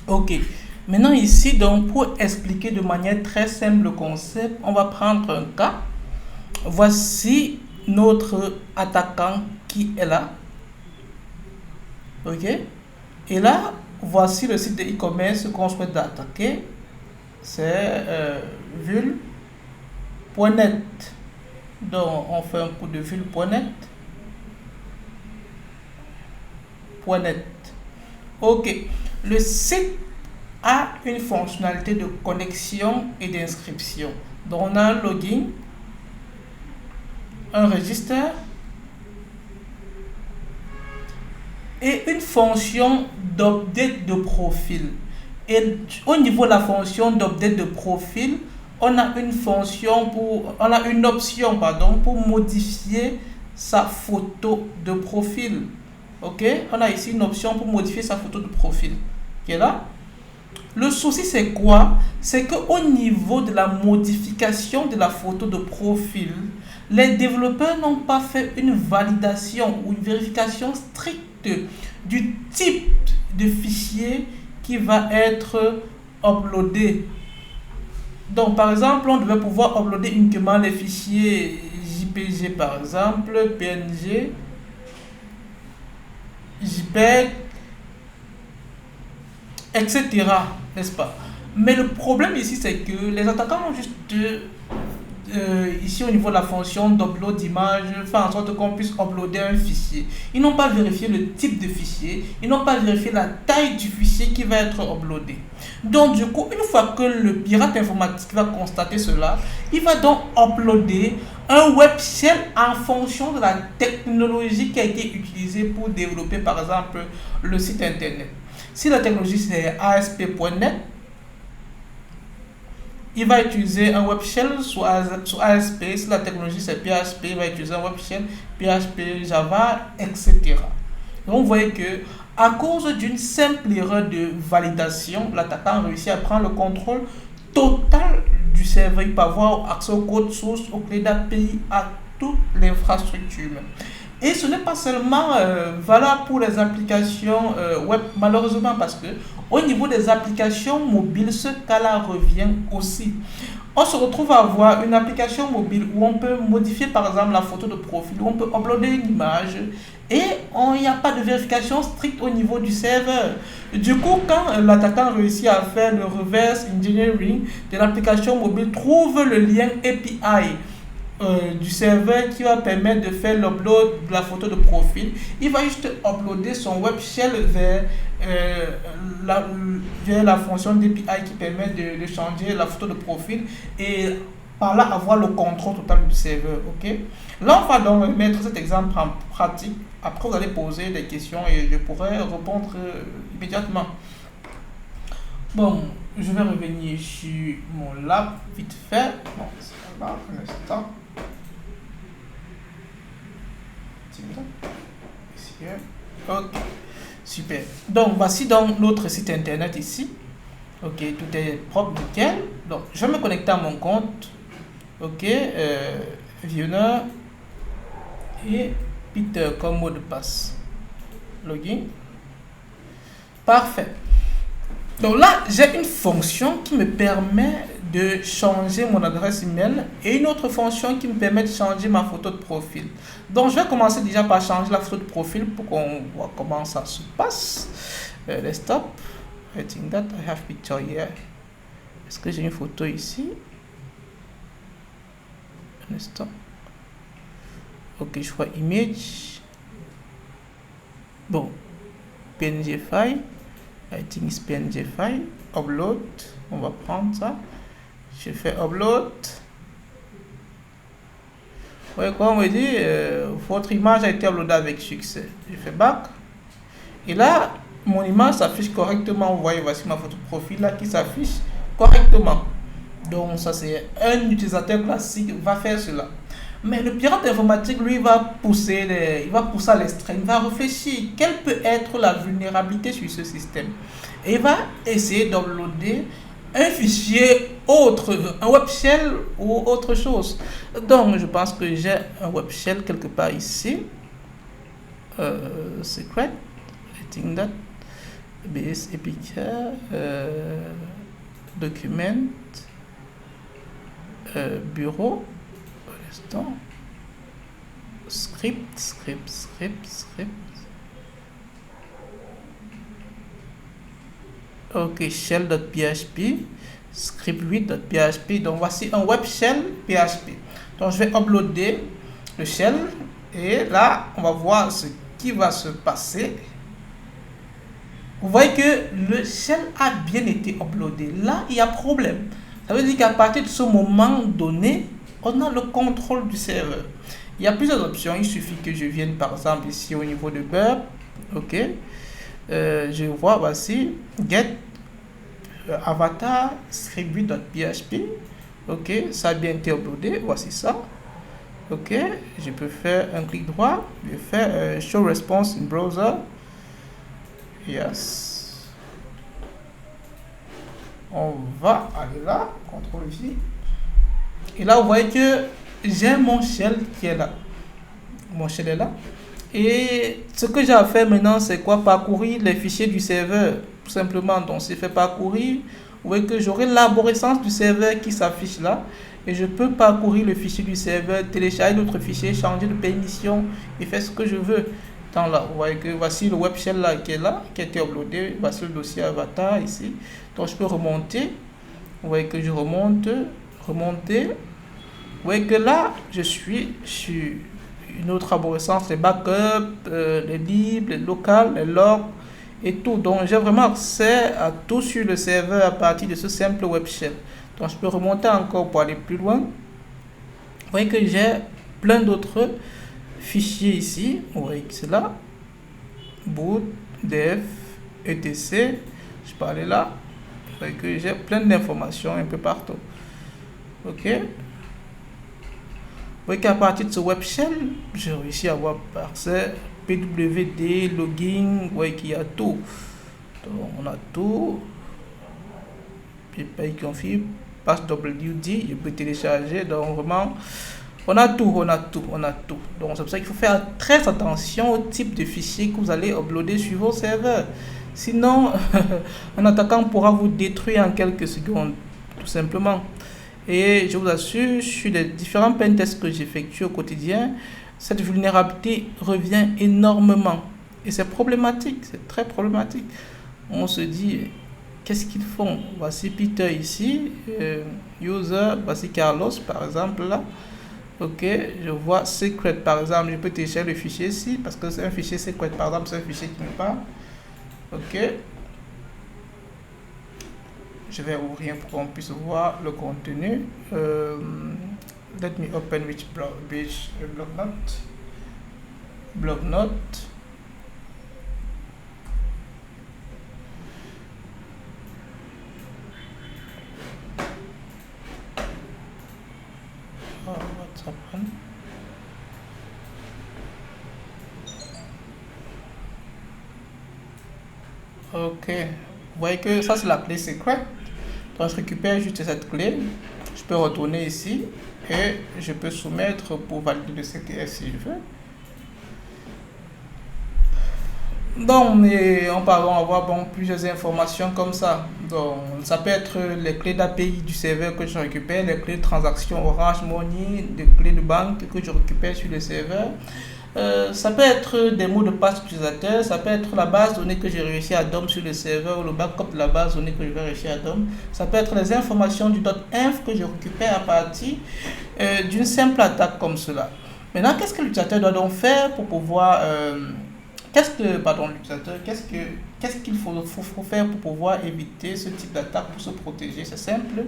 Ok. Maintenant ici, donc, pour expliquer de manière très simple le concept, on va prendre un cas. Voici notre attaquant qui est là. Ok. Et là, voici le site de e-commerce qu'on souhaite attaquer. C'est vul.net. Donc, on fait un coup de vul.net. .net. Ok. Le site a une fonctionnalité de connexion et d'inscription. Donc, on a un login, un registre et une fonction d'update de profil. Et au niveau de la fonction d'update de profil, on a une option pour modifier sa photo de profil. Ok, on a ici une option pour modifier sa photo de profil qui est là. Le souci c'est quoi? C'est qu'au niveau de la modification de la photo de profil, les développeurs n'ont pas fait une validation ou une vérification stricte du type de fichier qui va être uploadé. Donc par exemple, on devait pouvoir uploader uniquement les fichiers JPG par exemple, PNG, JPEG, etc. N'est-ce pas? Mais le problème ici, c'est que les attaquants ont juste ici au niveau de la fonction d'upload d'image, faire en sorte qu'on puisse uploader un fichier. Ils n'ont pas vérifié le type de fichier, ils n'ont pas vérifié la taille du fichier qui va être uploadé. Donc du coup, une fois que le pirate informatique va constater cela, il va donc uploader un web shell en fonction de la technologie qui a été utilisée pour développer par exemple le site internet. Si la technologie c'est ASP.NET, il va utiliser un web shell sur ASP. Si la technologie c'est PHP, il va utiliser un web shell PHP, Java, etc. Donc vous voyez que à cause d'une simple erreur de validation, l'attaquant réussit à prendre le contrôle total du serveur. Il peut avoir accès au code source, aux clés d'API, à toute l'infrastructure. Et ce n'est pas seulement valable pour les applications web, malheureusement, parce que au niveau des applications mobiles, ce cas-là revient aussi. On se retrouve à avoir une application mobile où on peut modifier par exemple la photo de profil, où on peut uploader une image et il n'y a pas de vérification stricte au niveau du serveur. Du coup, quand l'attaquant réussit à faire le reverse engineering de l'application mobile, trouve le lien API du serveur qui va permettre de faire l'upload de la photo de profil, il va juste uploader son web shell vers la fonction d'API qui permet de changer la photo de profil et par là avoir le contrôle total du serveur. Ok, là on va donc mettre cet exemple en pratique. Après vous allez poser des questions et je pourrai répondre immédiatement. Bon, je vais revenir sur mon lab vite fait. Bon, c'est pas grave, un instant. Ok, super. Donc voici donc notre site internet ici. Ok, tout est propre, nickel. Donc je vais me connecter à mon compte. Ok, Viewer et Peter comme mot de passe. Login. Parfait. Donc là, j'ai une fonction qui me permet de changer mon adresse email et une autre fonction qui me permet de changer ma photo de profil. Donc je vais commencer déjà par changer la photo de profil pour qu'on voit comment ça se passe. Let's stop. I think that I have picture here. Est-ce que j'ai une photo ici? Un instant. Ok, je vois image. Bon, PNG file. I think it's PNG file. Upload. On va prendre ça. Je fais upload. Oui, comme on me dit, votre image a été uploadée avec succès. Je fais back. Et là, mon image s'affiche correctement. Vous voyez, voici ma photo de profil là qui s'affiche correctement. Donc ça c'est un utilisateur classique va faire cela. Mais le pirate informatique, lui, va pousser à l'extrême, il va réfléchir quelle peut être la vulnérabilité sur ce système. Et il va essayer d'uploader un fichier autre, un web shell ou autre chose. Donc je pense que j'ai un web shell quelque part ici. Secret, I think that. BS Epicure, document, bureau, pour l'instant, script. Ok, shell.php, script 8.php. Donc voici un web shell PHP. Donc je vais uploader le shell et là on va voir ce qui va se passer. Vous voyez que le shell a bien été uploadé. Là il y a problème. Ça veut dire qu'à partir de ce moment donné, on a le contrôle du serveur. Il y a plusieurs options. Il suffit que je vienne par exemple ici au niveau de burp. Ok. Je vois voici get avatar script.php. Ok, ça a bien été uploadé. Voici ça. Ok, je peux faire un clic droit. Je vais faire show response in browser. Yes. On va aller là. CTRL J. Et là, vous voyez que j'ai mon shell qui est là. Mon shell est là. Et ce que j'ai à faire maintenant, c'est quoi? Parcourir les fichiers du serveur. Tout simplement, donc c'est fait parcourir. Vous voyez que j'aurai l'arborescence du serveur qui s'affiche là. Et je peux parcourir le fichier du serveur, télécharger d'autres fichiers, changer de permission et faire ce que je veux. Dans là, vous voyez que voici le web shell là, qui a été uploadé. Voici le dossier avatar ici. Donc je peux remonter. Vous voyez que je remonte, remonter. Vous voyez que là, je suis sur une autre arborescence, les backups, les libres, les locales, les logs et tout. Donc j'ai vraiment accès à tout sur le serveur à partir de ce simple web shell. Donc je peux remonter encore pour aller plus loin. Vous voyez que j'ai plein d'autres fichiers ici. Vous voyez que c'est là. Boot, dev, etc. Je peux aller là. Vous voyez que j'ai plein d'informations un peu partout. Ok. Vous voyez qu'à partir de ce web shell, j'ai réussi à avoir accès PWD, login, vous voyez qu'il y a tout. Donc on a tout. PayPal config, passwd, je peux télécharger. Donc vraiment, on a tout. Donc c'est pour ça qu'il faut faire très attention au type de fichier que vous allez uploader sur vos serveurs. Sinon, un attaquant pourra vous détruire en quelques secondes, tout simplement. Et je vous assure, sur les différents pentests que j'effectue au quotidien, cette vulnérabilité revient énormément. Et c'est problématique, c'est très problématique. On se dit, qu'est-ce qu'ils font? Voici Peter ici, user, voici Carlos par exemple là. Ok, je vois secret par exemple, je peux télécharger le fichier ici, parce que c'est un fichier secret par exemple, c'est un fichier qui me parle. Ok. Je vais ouvrir pour qu'on puisse voir le contenu. Let me open which blocknote. Oh, what's happened? Ok, vous voyez que ça c'est la clé secret. Donc je récupère juste cette clé, je peux retourner ici et je peux soumettre pour valider le CTF si je veux. Donc on peut avoir plusieurs informations comme ça. Donc ça peut être les clés d'API du serveur que je récupère, les clés de transaction Orange Money, les clés de banque que je récupère sur le serveur. Ça peut être des mots de passe utilisateur, ça peut être la base de données que j'ai réussi à DOM sur le serveur ou le backup de la base de données que je vais réussir à DOM. Ça peut être les informations du .inf que je récupère à partir d'une simple attaque comme cela. Maintenant, qu'est-ce que l'utilisateur doit donc faire pour pouvoir... qu'est-ce qu'il faut faire pour pouvoir éviter ce type d'attaque, pour se protéger? C'est simple.